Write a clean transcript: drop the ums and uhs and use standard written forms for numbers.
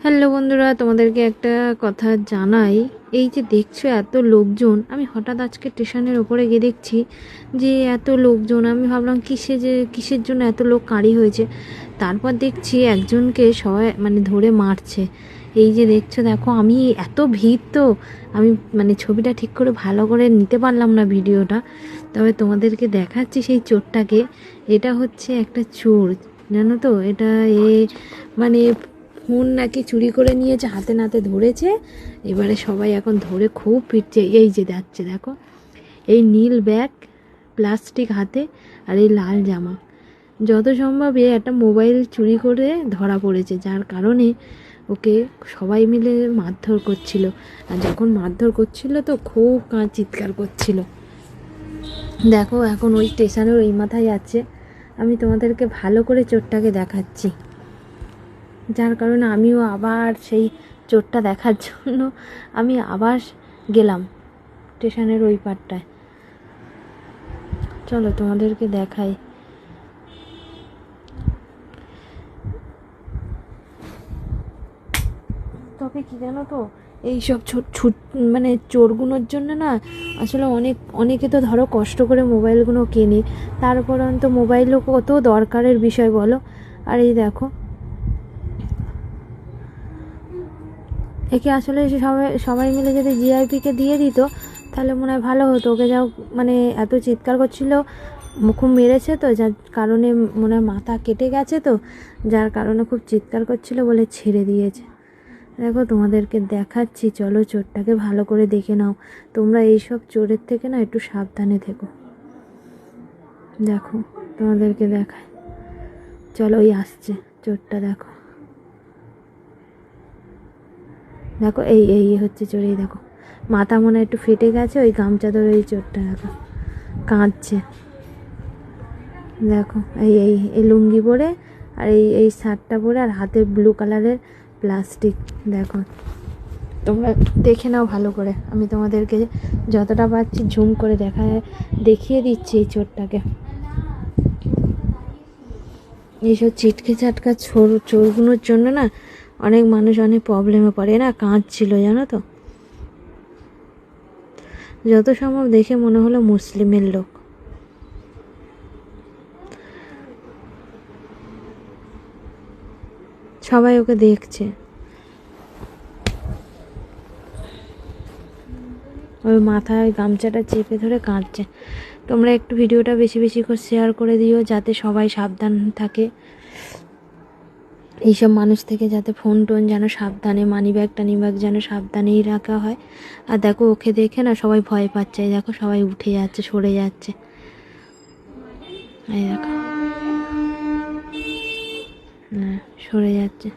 Hello বন্ধুরা, তোমাদেরকে একটা কথা জানাই। এই যে দেখছো এত লোকজন, আমি হঠাৎ আজকে স্টেশনের ওপরে গিয়ে দেখছি যে এত লোকজন। আমি ভাবলাম কিসের জন্য এত লোক কাঁড়ি হয়েছে। তারপর দেখছি একজনকে সবাই ধরে মারছে। এই যে দেখছো, দেখো আমি এত ভিড় তো আমি ছবিটা ঠিক করে ভালো করে নিতে পারলাম না ভিডিওটা। তবে তোমাদেরকে দেখাচ্ছি সেই চোরটাকে। এটা হচ্ছে একটা চোর, জানো তো। এটা মানে ফোন নাকি চুরি করে নিয়েছে, হাতে নাতে ধরেছে। এবারে সবাই এখন ধরে খুব পিটছে। এই যে যাচ্ছে দেখো, এই নীল ব্যাগ, প্লাস্টিক হাতে, আর এই লাল জামা। যত সম্ভব একটা মোবাইল চুরি করে ধরা পড়েছে, যার কারণে ওকে সবাই মিলে মারধর করছিল। আর যখন মারধর করছিল তো খুব চিৎকার করছিল। দেখো এখন ওই স্টেশনের ওই মাথায় যাচ্ছে। আমি তোমাদেরকে ভালো করে চোরটাকে দেখাচ্ছি, যার কারণে আমিও আবার সেই চোরটা দেখার জন্য আমি আবার গেলাম স্টেশনের ওই পারটায়। চলো তোমাদেরকে দেখাই। তবে কি জানো তো, এইসব চোরগুলোর জন্য না আসলে অনেকে তো ধরো কষ্ট করে মোবাইলগুলো কেনে, তারপর অন্ত মোবাইলও কত দরকারের বিষয় বলো। আর এই দেখো, একে আসলে সবাই মিলে যদি জিআইপিকে দিয়ে দিত তাহলে মনে হয় ভালো হতো। ওকে যাও এত চিৎকার করছিল, খুব মেরেছে তো, যার কারণে মনে হয় মাথা কেটে গেছে তো, যার কারণে খুব চিৎকার করছিল বলে ছেড়ে দিয়েছে। দেখো তোমাদেরকে দেখাচ্ছি, চলো চোরটাকে ভালো করে দেখে নাও। তোমরা এইসব চোরের থেকে না একটু সাবধানে থেকো। দেখো তোমাদেরকে দেখায়, চলো ওই আসছে চোরটা। দেখো দেখো এই এই হচ্ছে চোর। এই দেখো মাথা মনে একটু ফেটে গেছে, ওই গামছা ধরে এই চোরটা দেখো কাঁদছে। দেখো এই এই এই লুঙ্গি পরে, আর এই এই শার্টটা পরে, আর হাতে ব্লু কালারের প্লাস্টিক। দেখো তোমরা দেখে নাও ভালো করে। আমি তোমাদেরকে যতটা পারছি ঝুম করে দেখিয়ে দিচ্ছি এই চোরটাকে। এইসব চিটকে চাটকা চোরগুলোর জন্য না অনেক মানুষ অনেক প্রবলেমে পড়ে। না কাঁদছিল জানো তো, যত সম্ভব দেখে মনে হলো মুসলিমের লোক। সবাই ওকে দেখছে, ওই মাথায় গামছাটা চেপে ধরে কাঁদছে। তোমরা একটু ভিডিওটা বেশি বেশি করে শেয়ার করে দিও, যাতে সবাই সাবধান থাকে এইসব মানুষ থেকে, যাতে ফোন টোন যেন সাবধানে, মানি ব্যাগ টানি ব্যাগ যেন সাবধানেই রাখা হয়। আর দেখো ওকে দেখে না সবাই ভয় পাচ্ছে। দেখো সবাই উঠে যাচ্ছে, সরে যাচ্ছে। এই দেখো, হ্যাঁ সরে যাচ্ছে।